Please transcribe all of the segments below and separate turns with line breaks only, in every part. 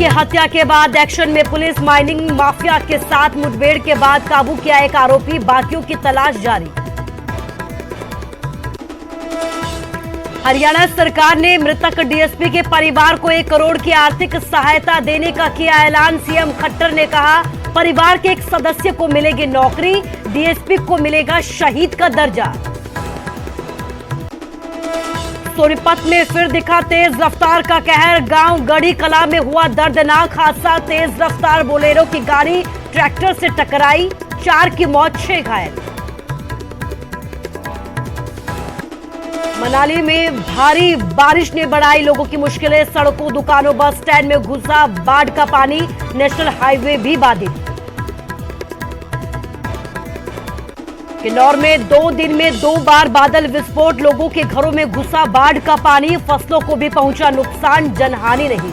की हत्या के बाद एक्शन में पुलिस। माइनिंग माफिया के साथ मुठभेड़ के बाद काबू किया एक आरोपी, बाकियों की तलाश जारी। हरियाणा सरकार ने मृतक डीएसपी के परिवार को 1 करोड़ की आर्थिक सहायता देने का किया ऐलान। सीएम खट्टर ने कहा, परिवार के एक सदस्य को मिलेगी नौकरी, डीएसपी को मिलेगा शहीद का दर्जा। सोनीपत में फिर दिखा तेज रफ्तार का कहर। गांव गढ़ी कला में हुआ दर्दनाक हादसा। तेज रफ्तार बोलेरो की गाड़ी ट्रैक्टर से टकराई, 4 की मौत, 6 घायल। मनाली में भारी बारिश ने बढ़ाई लोगों की मुश्किलें। सड़कों, दुकानों, बस स्टैंड में घुसा बाढ़ का पानी। नेशनल हाईवे भी बाधित। किन्नौर में 2 दिन में 2 बार बादल विस्फोट। लोगों के घरों में घुसा बाढ़ का पानी। फसलों को भी पहुंचा नुकसान, जनहानि नहीं।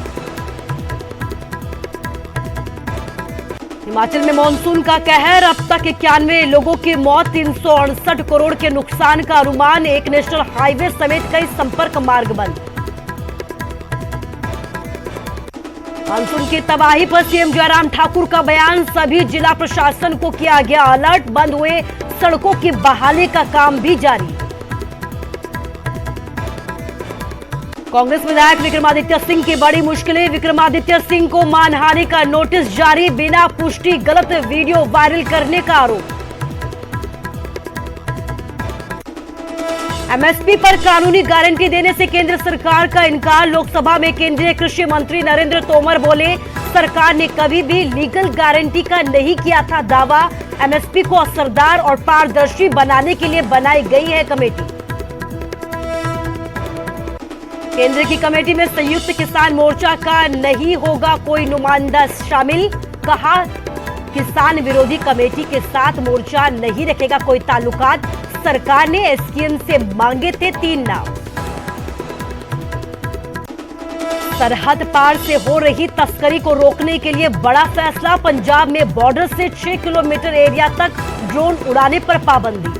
हिमाचल में मानसून का कहर। अब तक 91 लोगों की मौत, 368 करोड़ के नुकसान का अनुमान। एक नेशनल हाईवे समेत कई संपर्क मार्ग बंद। मानसून की तबाही पर सीएम जयराम ठाकुर का बयान। सभी जिला प्रशासन को किया गया अलर्ट। बंद हुए सड़कों की बहाली का काम भी जारी। कांग्रेस विधायक विक्रमादित्य सिंह की बड़ी मुश्किलें। विक्रमादित्य सिंह को मानहानि का नोटिस जारी। बिना पुष्टि गलत वीडियो वायरल करने का आरोप। एमएसपी पर कानूनी गारंटी देने से केंद्र सरकार का इनकार। लोकसभा में केंद्रीय कृषि मंत्री नरेंद्र तोमर बोले, सरकार ने कभी भी लीगल गारंटी का नहीं किया था दावा। एमएसपी को असरदार और पारदर्शी बनाने के लिए बनाई गई है कमेटी। केंद्र की कमेटी में संयुक्त किसान मोर्चा का नहीं होगा कोई नुमाइंदा शामिल। कहा, किसान विरोधी कमेटी के साथ मोर्चा नहीं रखेगा कोई ताल्लुकात। सरकार ने एसकेएम से मांगे थे 3 नाम। सरहद पार से हो रही तस्करी को रोकने के लिए बड़ा फैसला। पंजाब में बॉर्डर से 6 किलोमीटर एरिया तक ड्रोन उड़ाने पर पाबंदी।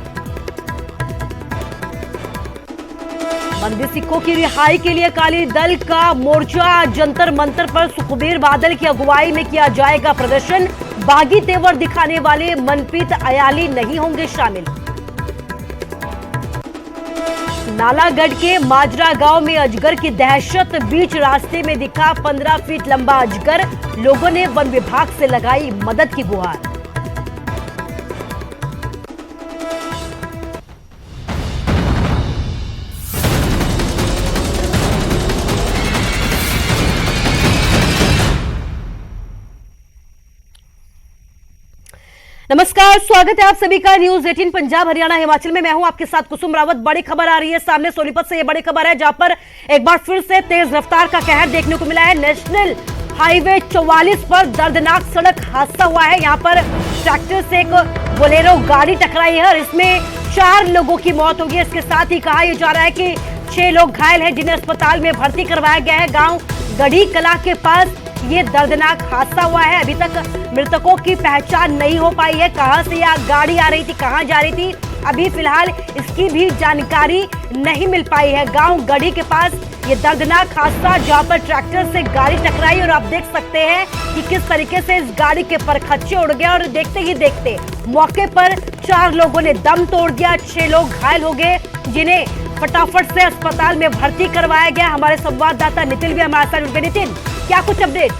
बंदी सिखों की रिहाई के लिए अकाली दल का मोर्चा। जंतर मंतर पर सुखबीर बादल की अगुवाई में किया जाएगा प्रदर्शन। बागी तेवर दिखाने वाले मनप्रीत अयाली नहीं होंगे शामिल। नालागढ़ के माजरा गांव में अजगर की दहशत। बीच रास्ते में दिखा 15 फीट लंबा अजगर। लोगों ने वन विभाग से लगाई मदद की गुहार। नमस्कार, स्वागत है आप सभी का न्यूज 18 पंजाब हरियाणा हिमाचल में। मैं हूं आपके साथ कुसुम रावत। बड़ी खबर आ रही है सामने सोनीपत से। यह बड़ी खबर है जहां पर एक बार फिर से तेज रफ्तार का कहर देखने को मिला है। नेशनल हाईवे 44 पर दर्दनाक सड़क हादसा हुआ है। यहां पर ट्रैक्टर से एक बोलेरो गाड़ी टकराई है और इसमें 4 लोगों की मौत होगी। इसके साथ ही कहा यह जा रहा है कि 6 लोग घायल हैं जिन्हें अस्पताल में भर्ती करवाया गया है। गांव गढ़ी कला के पास ये दर्दनाक हादसा हुआ है। अभी तक मृतकों की पहचान नहीं हो पाई है। कहां से यह गाड़ी आ रही थी, कहां जा रही थी, अभी फिलहाल इसकी भी जानकारी नहीं मिल पाई है। गांव गढ़ी के पास ये दर्दनाक हादसा जहां पर ट्रैक्टर से गाड़ी टकराई और आप देख सकते हैं कि किस तरीके से इस गाड़ी के परखच्चे उड़ गए और देखते ही देखते मौके पर 4 लोगों ने दम तोड़ दिया। 6 लोग घायल हो गए जिन्हें फटाफट से अस्पताल में भर्ती करवाया गया। हमारे संवाददाता नितिन भी हमारे साथ जुड़ गए। नितिन, क्या कुछ अपडेट?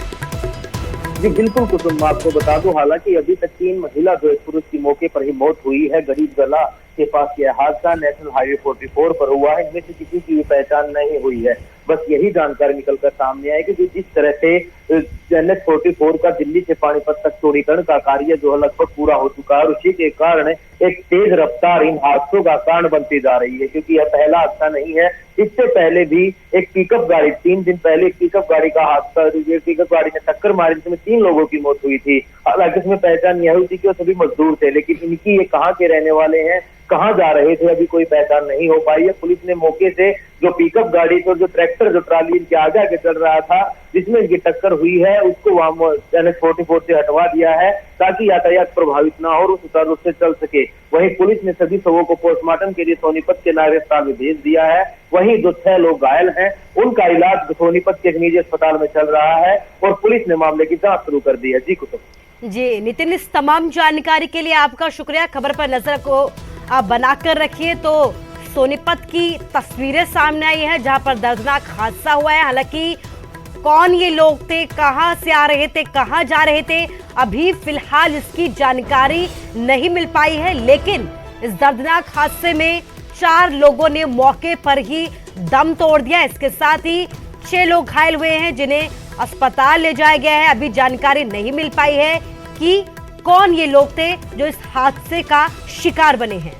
जी बिल्कुल कुसुम, आपको बता दूं, हालांकि अभी तक 3 महिला जो एक पुरुष की मौके पर ही मौत हुई है। गरीब गला के पास यह हादसा नेशनल हाईवे 44 पर हुआ है। इनमें से किसी की पहचान नहीं हुई है। बस यही जानकारी निकलकर सामने आई कि जिस तरह से NH 44 का दिल्ली से पानीपत तक चौड़ीकरण का कार्य जो है लगभग पूरा हो चुका है और उसी के कारण एक तेज रफ्तार इन हादसों का कारण बनती जा रही है। क्योंकि यह पहला हादसा नहीं है। इससे पहले भी एक पिकअप गाड़ी, 3 दिन पहले एक पिकअप गाड़ी का हादसा, पिकअप गाड़ी ने टक्कर मारी जिसमें 3 लोगों की मौत हुई थी। हालांकि इसमें पहचान यह हुई थी कि वो सभी मजदूर थे, लेकिन इनकी ये कहाँ के रहने वाले हैं, कहाँ जा रहे थे, अभी कोई पहचान नहीं हो पाई है। पुलिस ने मौके से जो पिकअप गाड़ी और जो ट्रैक्टर, जो ट्राली इनके आगे आगे चल रहा था, जिसमें इनकी टक्कर हुई है उसको वहां NH-44 से हटवा दिया है ताकि यातायात प्रभावित ना हो और सुचारू रूप से चल सके। वहीं पुलिस ने सभी शवों को पोस्टमार्टम के लिए सोनीपत के नायब अस्पताल में भेज दिया है। वहीं जो 6 लोग घायल हैं उनका इलाज सोनीपत के एक निजी अस्पताल में चल रहा है और पुलिस ने मामले की जांच शुरू कर दी है। जी कुसुम।
जी नितिन, इस तमाम जानकारी के लिए आपका शुक्रिया। खबर पर नजर को आप बनाकर रखिए। तो सोनीपत की तस्वीरें सामने आई है जहां पर दर्दनाक हादसा हुआ है। हालांकि कौन ये लोग थे, कहां से आ रहे थे, कहां जा रहे थे, अभी फिलहाल इसकी जानकारी नहीं मिल पाई है। लेकिन इस दर्दनाक हादसे में 4 लोगों ने मौके पर ही दम तोड़ दिया। इसके साथ ही 6 लोग घायल हुए हैं जिन्हें अस्पताल ले जाया गया है। अभी जानकारी नहीं मिल पाई है कि कौन ये लोग थे जो इस हादसे का शिकार बने हैं।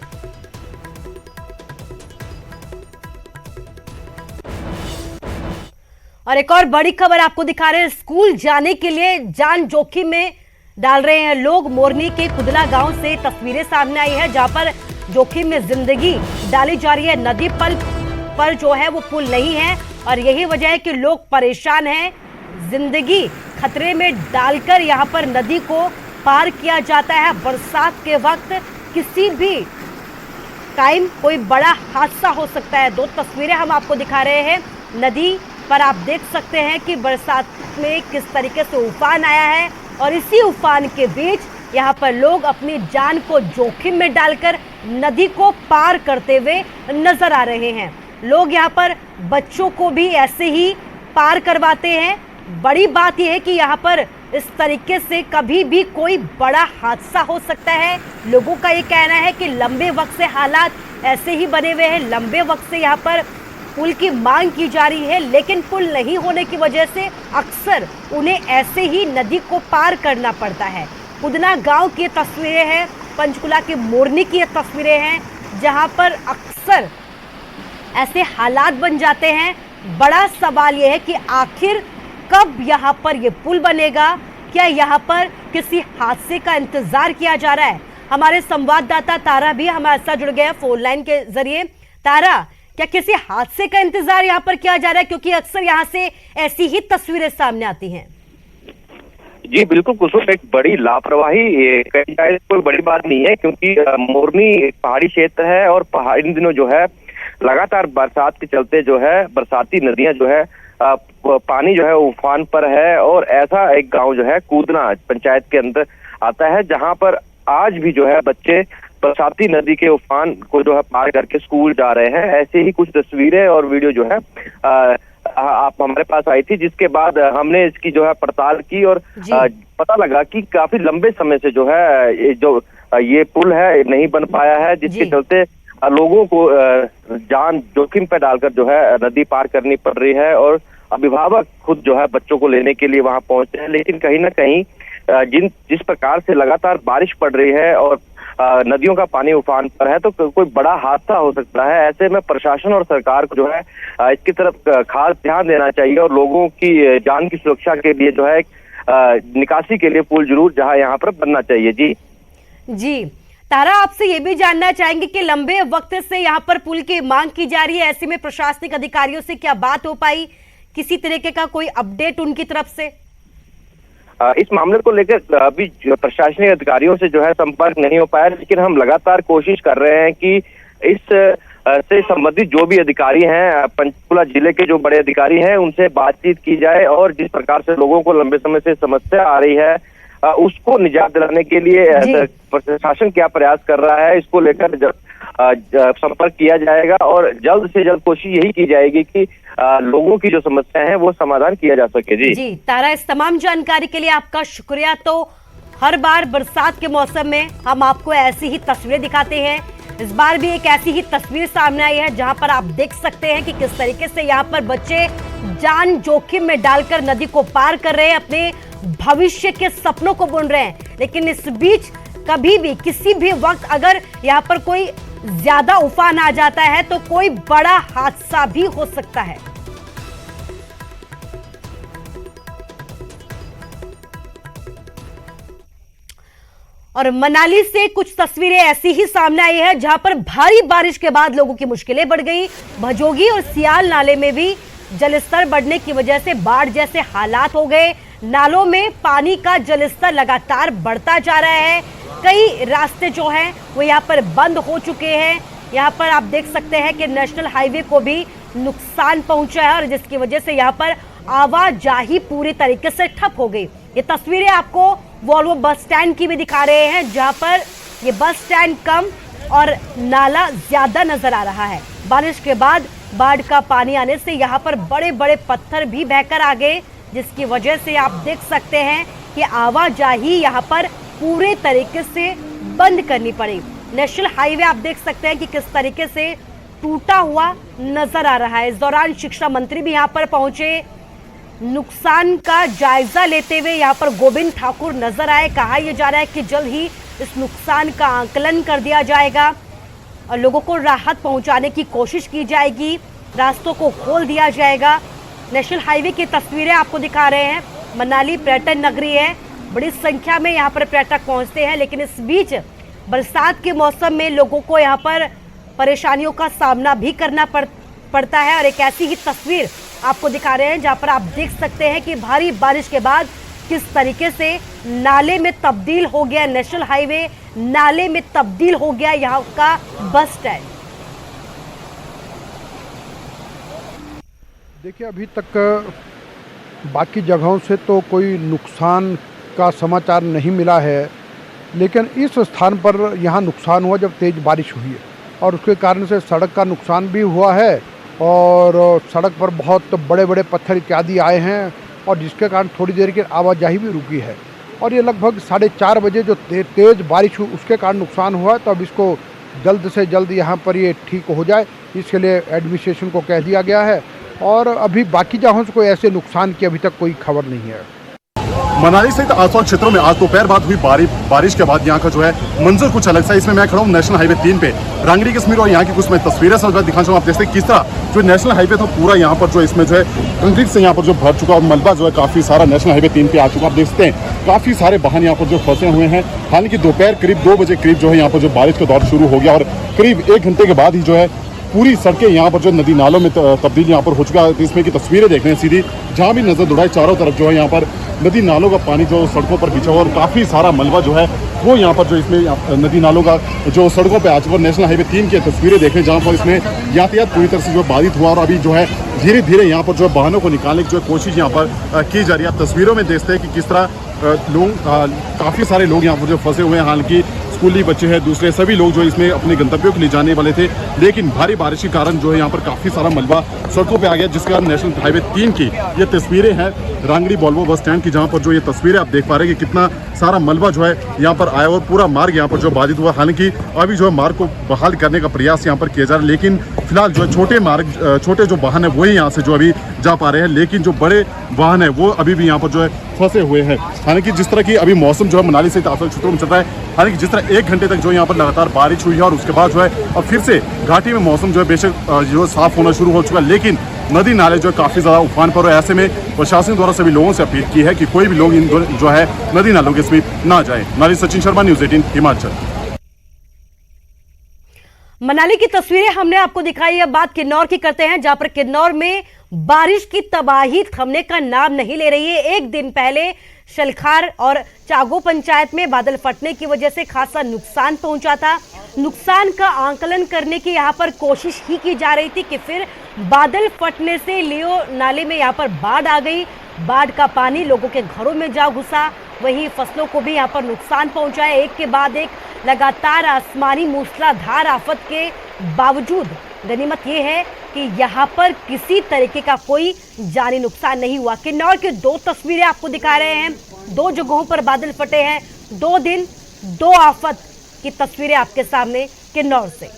और एक और बड़ी खबर आपको दिखा रहे हैं। स्कूल जाने के लिए जान जोखिम में डाल रहे हैं लोग। मोरनी के कुदला गांव से तस्वीरें सामने आई है जहां पर जोखिम में जिंदगी डाली जा रही है। नदी पर जो है वो पुल नहीं है और यही वजह है कि लोग परेशान हैं। जिंदगी खतरे में डालकर यहां पर नदी को पार किया जाता है। बरसात के वक्त किसी भी टाइम कोई बड़ा हादसा हो सकता है। 2 तस्वीरें हम आपको दिखा रहे हैं। नदी पर आप देख सकते हैं कि बरसात में किस तरीके से उफान आया है और इसी उफान के बीच यहाँ पर लोग अपनी जान को जोखिम में डालकर नदी को पार करते हुए नजर आ रहे हैं। लोग यहाँ पर बच्चों को भी ऐसे ही पार करवाते हैं। बड़ी बात यह है कि यहाँ पर इस तरीके से कभी भी कोई बड़ा हादसा हो सकता है। लोगों का ये कहना है कि लंबे वक्त से हालात ऐसे ही बने हुए हैं। लंबे वक्त से यहाँ पर पुल की मांग की जा रही है, लेकिन पुल नहीं होने की वजह से अक्सर उन्हें ऐसे ही नदी को पार करना पड़ता है। कुदना गांव की तस्वीरें हैं, पंचकुला के मोरनी की तस्वीरें हैं जहां पर अक्सर ऐसे हालात बन जाते हैं। बड़ा सवाल यह है कि आखिर कब यहां पर ये पुल बनेगा? क्या यहां पर किसी हादसे का इंतजार किया जा रहा है? हमारे संवाददाता तारा भी हमारे साथ जुड़ गए हैं फोन लाइन के जरिए। तारा, क्या किसी हादसे का इंतजार यहाँ पर किया जा रहा है? क्योंकि अक्सर यहाँ से ऐसी ही तस्वीरें सामने आती हैं।
जी बिल्कुल कुसुम, एक बड़ी लापरवाही कही जाए कोई बड़ी बात नहीं है, क्योंकि मोरनी एक पहाड़ी क्षेत्र है और पहाड़ी इन दिनों जो है लगातार बरसात के चलते जो है बरसाती नदियां जो है पानी जो है उफान पर है। और ऐसा एक गांव जो है कूदना पंचायत के अंदर आता है जहां पर आज भी जो है बच्चे बरसाती नदी के उफान को जो है पार करके स्कूल जा रहे हैं। ऐसे ही कुछ तस्वीरें और वीडियो जो है आप हमारे पास आई थी, जिसके बाद हमने इसकी जो है पड़ताल की और पता लगा कि काफी लंबे समय से जो है ये पुल है नहीं बन पाया है, जिसके चलते लोगों को जान जोखिम पे डालकर जो है नदी पार करनी पड़ रही है। और अभिभावक खुद जो है बच्चों को लेने के लिए वहां पहुंचे हैं, लेकिन कहीं ना कहीं जिस प्रकार से लगातार बारिश पड़ रही है और नदियों का पानी उफान पर है तो कोई बड़ा हादसा हो सकता है। ऐसे में प्रशासन और सरकार को जो है इसकी तरफ खास ध्यान देना चाहिए और लोगों की जान की सुरक्षा के लिए जो है निकासी के लिए पुल जरूर जहां यहाँ पर बनना चाहिए। जी
तारा, आपसे ये भी जानना चाहेंगे कि लंबे वक्त से यहाँ पर पुल की मांग की जा रही है, ऐसे में प्रशासनिक अधिकारियों से क्या बात हो पाई? किसी तरीके का कोई अपडेट उनकी तरफ से?
इस मामले को लेकर अभी प्रशासनिक अधिकारियों से जो है संपर्क नहीं हो पाया, लेकिन हम लगातार कोशिश कर रहे हैं कि इस से संबंधित जो भी अधिकारी हैं, पंचकुला जिले के जो बड़े अधिकारी हैं, उनसे बातचीत की जाए और जिस प्रकार से लोगों को लंबे समय से समस्या आ रही है उसको निजात दिलाने के लिए प्रशासन क्या प्रयास कर रहा है, इसको लेकर संपर्क किया जाएगा और जल्द से जल्द कोशिश यही की जाएगी कि लोगों की जो समस्या है वो समाधान किया जा सके। जी
तारा, इस तमाम जानकारी के लिए आपका शुक्रिया। तो हर बार बरसात के मौसम में हम आपको ऐसी ही तस्वीरें दिखाते हैं। इस बार भी एक ऐसी ही तस्वीर सामने आई है जहां पर आप देख सकते हैं कि किस तरीके से यहाँ पर बच्चे जान जोखिम में डालकर नदी को पार कर रहे हैं, अपने भविष्य के सपनों को बुन रहे हैं। लेकिन इस बीच कभी भी किसी भी वक्त अगर यहाँ पर कोई ज्यादा उफान आ जाता है तो कोई बड़ा हादसा भी हो सकता है। और मनाली से कुछ तस्वीरें ऐसी ही सामने आई है जहां पर भारी बारिश के बाद लोगों की मुश्किलें बढ़ गई। भजोगी और सियाल नाले में भी जलस्तर बढ़ने की वजह से बाढ़ जैसे हालात हो गए। नालों में पानी का जलस्तर लगातार बढ़ता जा रहा है। कई रास्ते जो हैं वो यहाँ पर बंद हो चुके हैं। यहाँ पर आप देख सकते हैं कि नेशनल हाईवे को भी नुकसान पहुंचा है और जिसकी वजह से यहाँ पर आवाजाही पूरी तरीके से ठप हो गई। ये तस्वीरें आपको वॉल्वो बस स्टैंड की भी दिखा रहे हैं, जहां पर ये बस स्टैंड कम और नाला ज्यादा नजर आ रहा है। बारिश के बाद बाढ़ का पानी आने से यहाँ पर बड़े बड़े पत्थर भी बहकर आ गए, जिसकी वजह से आप देख सकते हैं कि आवाजाही यहाँ पर पूरे तरीके से बंद करनी पड़ी। नेशनल हाईवे आप देख सकते हैं कि किस तरीके से टूटा हुआ नजर आ रहा है। इस दौरान शिक्षा मंत्री भी यहाँ पर पहुंचे, नुकसान का जायजा लेते हुए यहाँ पर गोविंद ठाकुर नजर आए। कहा यह जा रहा है कि जल्द ही इस नुकसान का आकलन कर दिया जाएगा और लोगों को राहत पहुंचाने की कोशिश की जाएगी, रास्तों को खोल दिया जाएगा। नेशनल हाईवे की तस्वीरें आपको दिखा रहे हैं। मनाली पर्यटन नगरी है, बड़ी संख्या में यहाँ पर पर्यटक पहुंचते हैं, लेकिन इस बीच बरसात के मौसम में लोगों को यहाँ पर परेशानियों का सामना भी करना पड़ता है। और एक ऐसी ही तस्वीर आपको दिखा रहे हैं जहां पर आप देख सकते हैं कि भारी बारिश के बाद किस तरीके से नाले में तब्दील हो गया नेशनल हाईवे, नाले में तब्दील हो गया यहाँ का बस स्टैंड।
देखिए, अभी तक बाकी जगहों से तो कोई नुकसान का समाचार नहीं मिला है, लेकिन इस स्थान पर यहाँ नुकसान हुआ जब तेज़ बारिश हुई है और उसके कारण से सड़क का नुकसान भी हुआ है और सड़क पर बहुत बड़े बड़े पत्थर इत्यादि आए हैं और जिसके कारण थोड़ी देर की आवाजाही भी रुकी है। और ये लगभग 4:30 बजे जो तेज़ बारिश हुई उसके कारण नुकसान हुआ है, तो अब इसको जल्द से जल्द यहाँ पर ये ठीक हो जाए, इसके लिए एडमिनिस्ट्रेशन को कह दिया गया है। और अभी बाकी जगहों से कोई ऐसे नुकसान की अभी तक कोई खबर नहीं है।
मनाली सहित आसपास क्षेत्रों में आज दोपहर बाद हुई बारिश के बाद यहाँ का जो है मंजर कुछ अलग सा। इसमें मैं खड़ा हूँ नेशनल हाईवे 3 पे, रांगड़ी कश्मीर, और यहाँ की कुछ मैं तस्वीरें समझ दिखाना चाहूँ। आप देखते हैं किस तरह जो नेशनल हाईवे था पूरा यहाँ पर जो इसमें जो है कंक्रीट से यहाँ पर जो भर चुका और मलबा जो है काफी सारा नेशनल हाईवे 3 पे आ चुका। आप देख सकते हैं काफी सारे वाहन यहाँ पर जो फंसे हुए हैं। हालांकि दोपहर करीब 2 बजे करीब जो है यहाँ पर जो बारिश का दौर शुरू हो गया और करीब 1 घंटे के बाद ही जो है पूरी सड़कें यहाँ पर जो नदी नालों में तब्दील यहाँ पर हो चुका है। इसमें की तस्वीरें देख रहे हैं सीधी, जहाँ भी नजर दौड़ाए चारों तरफ जो है यहाँ पर नदी नालों का पानी जो सड़कों पर बिछा हुआ और काफ़ी सारा मलबा जो है वो यहाँ पर जो इसमें नदी नालों का जो सड़कों पे आ चुका। नेशनल हाईवे 3 की तस्वीरें देख रहे हैं जहाँ पर इसमें यातायात पूरी तरह से जो बाधित हुआ और अभी जो है धीरे धीरे यहाँ पर जो वाहनों को निकालने की जो कोशिश यहाँ पर की जा रही है। आप तस्वीरों में देखते हैं कि किस तरह लोग काफ़ी सारे लोग यहाँ पर जो फंसे हुए हैं। हालांकि स्कूली बच्चे हैं, दूसरे सभी लोग जो इसमें अपने गंतव्यों के लिए जाने वाले थे, लेकिन भारी बारिश के कारण जो है यहाँ पर काफ़ी सारा मलबा सड़कों पे आ गया, जिसके कारण नेशनल हाईवे 3 की ये तस्वीरें हैं रांगड़ी वॉल्वो बस स्टैंड की, जहाँ पर जो ये तस्वीरें आप देख पा रहे हैं कि कितना सारा मलबा जो है यहाँ पर आया और पूरा मार्ग यहाँ पर जो बाधित हुआ। हालांकि अभी जो है मार्ग को बहाल करने का प्रयास यहाँ पर किया जा रहा है, लेकिन फिलहाल जो है छोटे जो वाहन है वही यहाँ से जो अभी जा पा रहे हैं, लेकिन जो बड़े वाहन है वो अभी भी यहाँ पर जो है फंसे हुए हैं। हालांकि जिस तरह की अभी मौसम जो है मनाली से आसपास क्षेत्रों में चल रहा है, हालांकि जिस तरह 1 घंटे तक जो यहाँ पर लगातार बारिश हुई है और उसके बाद जो है अब फिर से घाटी में मौसम जो है बेशक जो साफ होना शुरू हो चुका है, लेकिन नदी नाले जो है काफ़ी ज़्यादा उफान पर। ऐसे में प्रशासन द्वारा सभी लोगों से अपील की है कि कोई भी लोग इन जो है नदी नालों के समीप ना जाए। मनाली सचिन शर्मा, न्यूज़ 18 हिमाचल।
मनाली की तस्वीरें हमने आपको दिखाई। अब बात किन्नौर की करते हैं, जहां पर किन्नौर में बारिश की तबाही थमने का नाम नहीं ले रही है। एक दिन पहले शलखार और चागो पंचायत में बादल फटने की वजह से खासा नुकसान पहुंचा था। नुकसान का आंकलन करने की यहां पर कोशिश ही की जा रही थी कि फिर बादल फटने से लियो नाले में यहां पर बाढ़ आ गई। बाढ़ का पानी लोगों के घरों में जा घुसा, वहीं फसलों को भी यहां पर नुकसान पहुंचा है। एक के बाद एक लगातार आसमानी मूसलाधार आफत के बावजूद गनीमत यह है कि यहाँ पर किसी तरीके का कोई जानी नुकसान नहीं हुआ। किन्नौर की 2 तस्वीरें आपको दिखा रहे हैं। 2 जगहों पर बादल फटे हैं। 2 दिन 2 आफत की तस्वीरें आपके सामने किन्नौर से।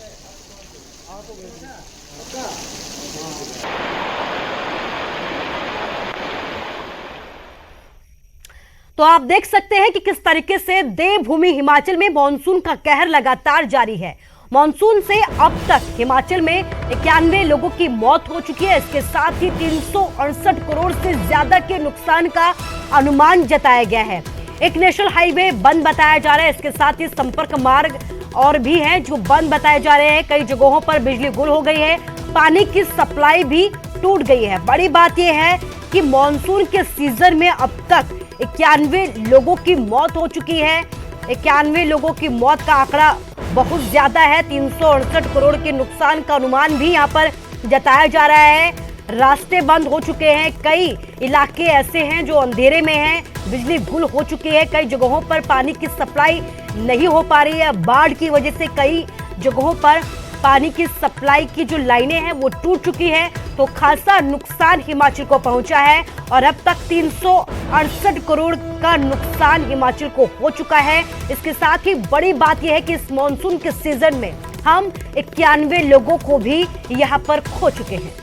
तो आप देख सकते हैं कि किस तरीके से देवभूमि हिमाचल में मानसून का कहर लगातार जारी है। मानसून से अब तक हिमाचल में 91 लोगों की मौत हो चुकी है। इसके साथ ही 368 करोड़ से ज्यादा के नुकसान का अनुमान जताया गया है। एक नेशनल हाईवे बंद बताया जा रहा है। इसके साथ ही संपर्क मार्ग और भी हैं जो बंद बताए जा रहे हैं। कई जगहों पर बिजली गुल हो गई है। पानी की सप्लाई भी टूट गई है। बड़ी बात यह है कि मानसून के सीजन में अब तक 91 लोगों की मौत हो चुकी है। 91 लोगों की मौत का आंकड़ा बहुत ज्यादा है। 368 करोड़ के नुकसान का अनुमान भी यहाँ पर जताया जा रहा है। रास्ते बंद हो चुके हैं, कई इलाके ऐसे हैं जो अंधेरे में हैं, बिजली गुल हो चुकी है, कई जगहों पर पानी की सप्लाई नहीं हो पा रही है। बाढ़ की वजह से कई जगहों पर पानी की सप्लाई की जो लाइनें हैं वो टूट चुकी है। तो खासा नुकसान हिमाचल को पहुंचा है और अब तक 368 करोड़ का नुकसान हिमाचल को हो चुका है। इसके साथ ही बड़ी बात यह है कि इस मॉनसून के सीजन में हम 91 लोगों को भी यहां पर खो चुके हैं।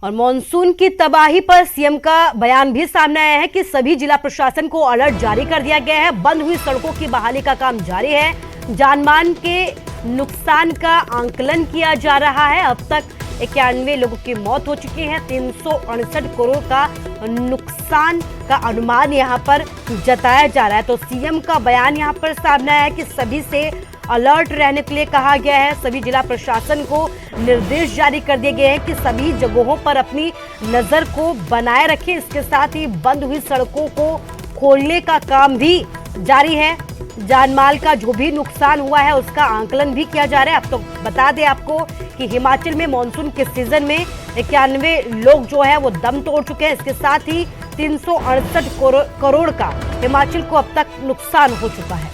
और मॉनसून की तबाही पर सीएम का बयान भी सामने आया है कि सभी जिला प्रशासन को अलर्ट जारी कर दिया गया है। बंद हुई सड़कों की बहाली का काम जारी है। जानमाल के नुकसान का आंकलन किया जा रहा है। अब तक 91 लोगों की मौत हो चुकी है। 368 करोड़ का नुकसान का अनुमान यहां पर जताया जा रहा है। तो सीएम का बयान यहां पर सामने आया है कि सभी से अलर्ट रहने के लिए कहा गया है। सभी जिला प्रशासन को निर्देश जारी कर दिए गए हैं कि सभी जगहों पर अपनी नजर को बनाए रखें। इसके साथ ही बंद हुई सड़कों को खोलने का काम भी जारी है। जानमाल का जो भी नुकसान हुआ है उसका आंकलन भी किया जा रहा है। अब तो बता दें आपको कि हिमाचल में मॉनसून के सीजन में 91 लोग जो है वो दम तोड़ चुके हैं। इसके साथ ही 368 करोड़ का हिमाचल को अब तक नुकसान हो चुका है।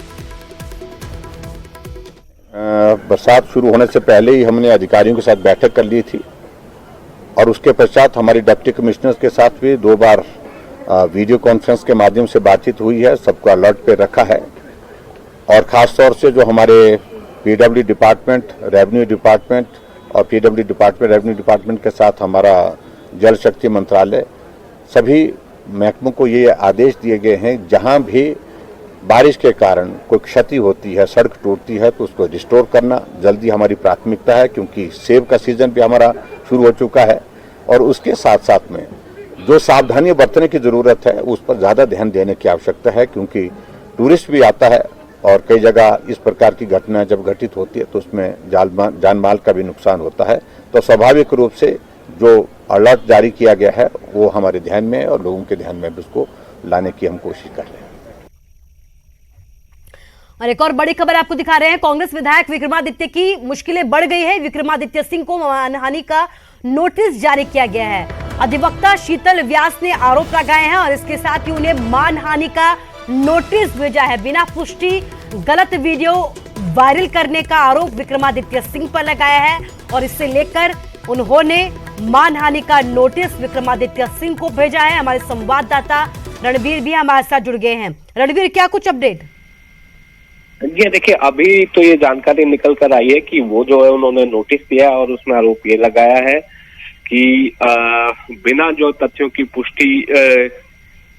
बरसात शुरू होने से पहले ही हमने अधिकारियों के साथ बैठक कर ली थी और उसके पश्चात हमारी डिप्टी कमिश्नर के साथ भी 2 बार वीडियो कॉन्फ्रेंस के माध्यम से बातचीत हुई है। सबको अलर्ट पे रखा है और खास तौर से जो हमारे पीडब्ल्यू डिपार्टमेंट, रेवेन्यू डिपार्टमेंट और पीडब्ल्यू डिपार्टमेंट, रेवेन्यू डिपार्टमेंट के साथ हमारा जल शक्ति मंत्रालय, सभी महकमों को ये आदेश दिए गए हैं जहां भी बारिश के कारण कोई क्षति होती है, सड़क टूटती है तो उसको रिस्टोर करना जल्दी हमारी प्राथमिकता है, क्योंकि सेब का सीजन भी हमारा शुरू हो चुका है। और उसके साथ साथ में जो सावधानी बरतने की जरूरत है उस पर ज्यादा ध्यान देने की आवश्यकता है, क्योंकि टूरिस्ट भी आता है और कई जगह इस प्रकार की घटना जब घटित होती है तो उसमें जानमाल का भी नुकसान होता है। तो स्वाभाविक रूप से जो अलर्ट जारी किया गया है वो हमारे ध्यान में है और लोगों के ध्यान में भी उसको लाने की हम कोशिश कर रहे हैं।
और एक और बड़ी खबर आपको दिखा रहे हैं। कांग्रेस विधायक विक्रमादित्य की मुश्किलें बढ़ गई है। विक्रमादित्य सिंह को मानहानि का नोटिस जारी किया गया है। अधिवक्ता शीतल व्यास ने आरोप लगाए हैं और इसके साथ ही उन्हें मानहानि का नोटिस भेजा है। बिना पुष्टि गलत वीडियो वायरल करने का आरोप विक्रमादित्य सिंह पर लगाया है और इससे लेकर उन्होंने मानहानि का नोटिस विक्रमादित्य सिंह को भेजा है। हमारे संवाददाता रणवीर भी हमारे साथ जुड़ गए हैं। रणवीर, क्या कुछ अपडेट?
जी देखिए, अभी तो ये जानकारी निकल कर आई है कि वो जो है उन्होंने नोटिस दिया और उसमें आरोप ये लगाया है कि बिना जो तथ्यों की पुष्टि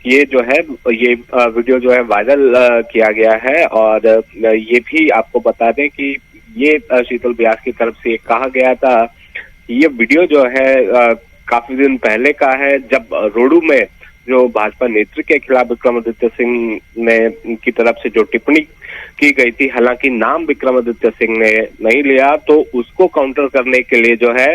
ये जो है ये वीडियो जो है वायरल किया गया है। और ये भी आपको बता दें कि ये शीतल व्यास की तरफ से कहा गया था कि ये वीडियो जो है काफी दिन पहले का है, जब रोडू में जो भाजपा नेतृत्व के खिलाफ विक्रमादित्य सिंह ने की तरफ से जो टिप्पणी की गई थी, हालांकि नाम विक्रमादित्य सिंह ने नहीं लिया, तो उसको काउंटर करने के लिए जो है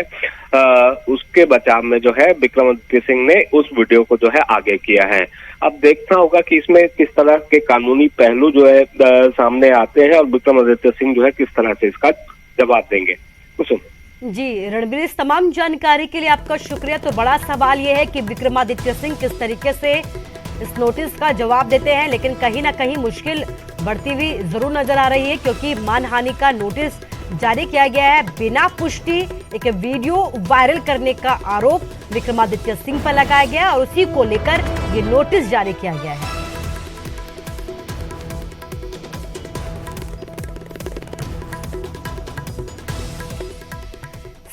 उसके बचाव में जो है विक्रमादित्य सिंह ने उस वीडियो को जो है आगे किया है। अब देखना होगा कि इसमें किस तरह के कानूनी पहलू जो है सामने आते हैं और विक्रमादित्य सिंह जो है किस तरह से इसका जवाब देंगे। कुसुम
जी, रणबीर, इस तमाम जानकारी के लिए आपका शुक्रिया। तो बड़ा सवाल यह है कि विक्रमादित्य सिंह किस तरीके से इस नोटिस का जवाब देते हैं, लेकिन कहीं ना कहीं मुश्किल बढ़ती हुई जरूर नजर आ रही है, क्योंकि मानहानि का नोटिस जारी किया गया है। बिना पुष्टि एक वीडियो वायरल करने का आरोप विक्रमादित्य सिंह पर लगाया गया और उसी को लेकर ये नोटिस जारी किया गया है।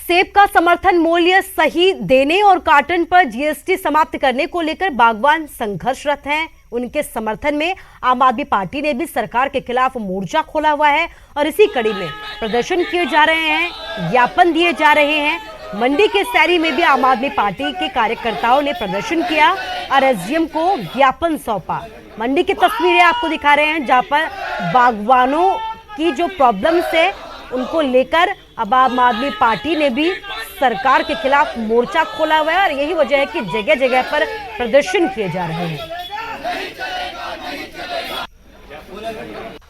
सेब का समर्थन मूल्य सही देने और कार्टन पर जीएसटी समाप्त करने को लेकर बागवान संघर्षरत हैं। उनके समर्थन में आम आदमी पार्टी ने भी सरकार के खिलाफ मोर्चा खोला हुआ है और इसी कड़ी में प्रदर्शन किए जा रहे हैं, ज्ञापन दिए जा रहे हैं। मंडी के सैरी में भी आम आदमी पार्टी के कार्यकर्ताओं ने प्रदर्शन किया और एसडीएम को ज्ञापन सौंपा। मंडी की तस्वीरें आपको दिखा रहे हैं जहां पर बागवानों की जो प्रॉब्लम्स है उनको लेकर अब आम आदमी पार्टी ने भी सरकार के खिलाफ मोर्चा खोला हुआ है और यही वजह है कि जगह जगह पर प्रदर्शन किए जा रहे हैं।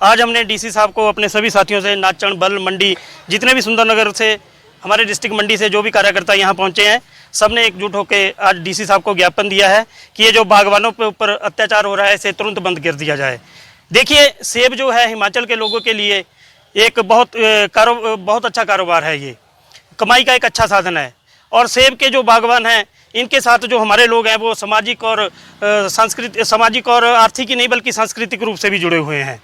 आज हमने डीसी साहब को अपने सभी साथियों से नाचण बल मंडी जितने भी सुंदरनगर से हमारे डिस्ट्रिक्ट मंडी से जो भी कार्यकर्ता यहाँ पहुँचे हैं सबने एकजुट होकर आज डीसी साहब को ज्ञापन दिया है कि ये जो बागवानों के ऊपर अत्याचार हो रहा है इसे तुरंत बंद कर दिया जाए। देखिए सेब जो है हिमाचल के लोगों के लिए एक बहुत अच्छा कारोबार है, ये कमाई का एक अच्छा साधन है और सेब के जो बागवान हैं इनके साथ जो हमारे लोग हैं वो सामाजिक और आर्थिक ही नहीं बल्कि सांस्कृतिक रूप से भी जुड़े हुए हैं।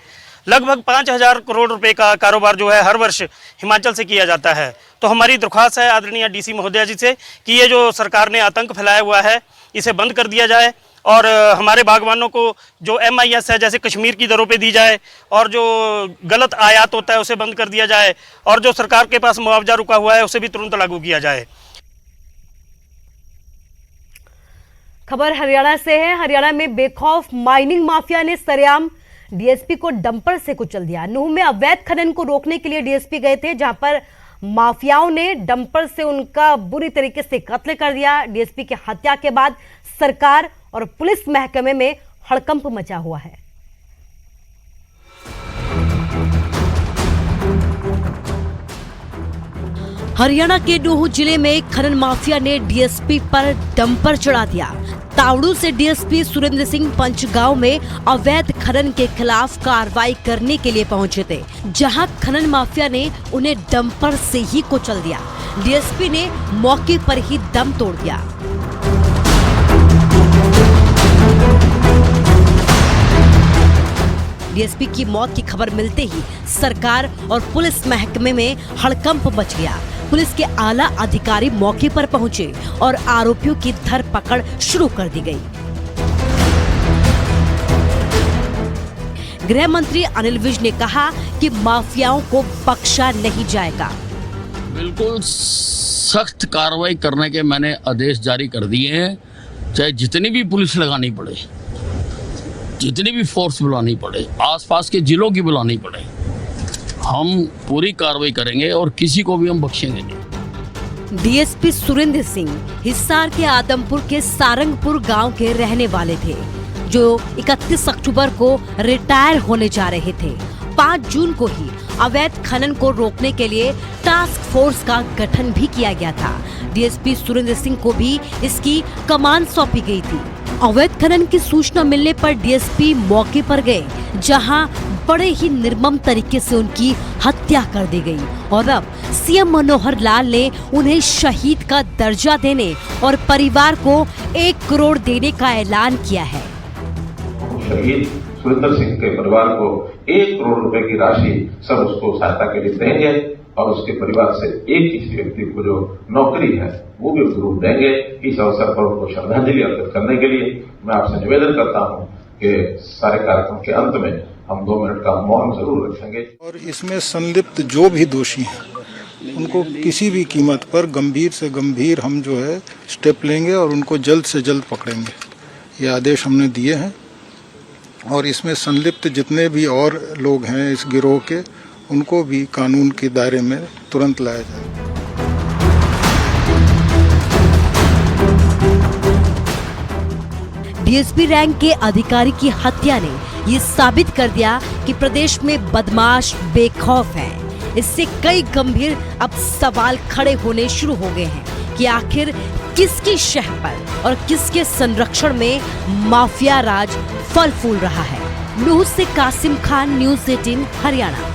लगभग 5,000 करोड़ रुपए का कारोबार जो है हर वर्ष हिमाचल से किया जाता है। तो हमारी दरख्वास्त है आदरणीय डीसी महोदया जी से कि ये जो सरकार ने आतंक फैलाया हुआ है इसे बंद कर दिया जाए और हमारे बागवानों को जो MIS है जैसे कश्मीर की दरों पे दी जाए और जो गलत आयात होता है उसे बंद कर दिया जाए और जो सरकार के पास मुआवजा रुका हुआ है उसे भी तुरंत लागू किया जाए।
खबर हरियाणा से है। हरियाणा में बेखौफ माइनिंग माफिया ने सरेआम डीएसपी को डंपर से कुचल दिया। नूह में अवैध खनन को रोकने के लिए डीएसपी गए थे जहां पर माफियाओं ने डंपर से उनका बुरी तरीके से कत्ल कर दिया। डीएसपी की हत्या के बाद सरकार और पुलिस महकमे में हड़कंप मचा हुआ है। हरियाणा के नूह जिले में खनन माफिया ने डीएसपी पर डंपर चढ़ा दिया। तावड़ू से डीएसपी सुरेंद्र सिंह पंचगांव में अवैध खनन के खिलाफ कार्रवाई करने के लिए पहुंचे थे, जहां खनन माफिया ने उन्हें डंपर से ही कुचल दिया। डीएसपी ने मौके पर ही दम तोड़ दिया। डीएसपी की मौत की खबर मिलते ही सरकार और पुलिस महकमे में हड़कंप मच गया। पुलिस के आला अधिकारी मौके पर पहुंचे और आरोपियों की धरपकड़ शुरू कर दी गई। गृह मंत्री अनिल विज ने कहा कि माफियाओं को बख्शा नहीं जाएगा।
बिल्कुल सख्त कार्रवाई करने के मैंने आदेश जारी कर दिए हैं, चाहे जितनी भी पुलिस लगानी पड़े, जितनी भी फोर्स बुलानी पड़े, आसपास के जिलों की बुलानी पड़े, हम पूरी कार्रवाई करेंगे और किसी को भी हम बख्शेंगे नहीं।
डीएसपी सुरेंद्र सिंह हिसार के आदमपुर के सारंगपुर गांव के रहने वाले थे, जो 31 अक्टूबर को रिटायर होने जा रहे थे। 5 जून को ही अवैध खनन को रोकने के लिए टास्क फोर्स का गठन भी किया गया था। डीएसपी सुरेंद्र सिंह को भी इसकी कमान सौंपी गई थी। अवैध खनन की सूचना मिलने पर डीएसपी मौके पर गए, जहां बड़े ही निर्मम तरीके से उनकी हत्या कर दी गई और अब सीएम मनोहर लाल ने उन्हें शहीद का दर्जा देने और परिवार को 1 करोड़ देने का ऐलान किया है।
शहीद सुरेंद्र सिंह के परिवार को 1 करोड़ रुपए की राशि सब उसको सहायता के लिए देंगे और उसके परिवार से एक किसी व्यक्ति को जो नौकरी है वो भी जरूर देंगे। इस अवसर पर उनको श्रद्धांजलि अर्पित करने के लिए मैं आपसे निवेदन करता हूं कि सारे कार्यक्रम के अंत में हम 2 मिनट का मौन जरूर रखेंगे। और
इसमें संलिप्त जो भी दोषी हैं उनको किसी भी कीमत पर गंभीर से गंभीर हम जो है स्टेप लेंगे और उनको जल्द से जल्द पकड़ेंगे। ये आदेश हमने दिए हैं और इसमें संलिप्त जितने भी और लोग हैं इस गिरोह के, उनको भी कानून के दायरे में तुरंत लाया जाए।
डीएसपी रैंक के अधिकारी की हत्या ने ये साबित कर दिया कि प्रदेश में बदमाश बेखौफ हैं। इससे कई गंभीर अब सवाल खड़े होने शुरू हो गए हैं कि आखिर किसकी शह पर और किसके संरक्षण में माफिया राज फल फूल रहा है। नूह से कासिम खान, न्यूज़ 18 हरियाणा।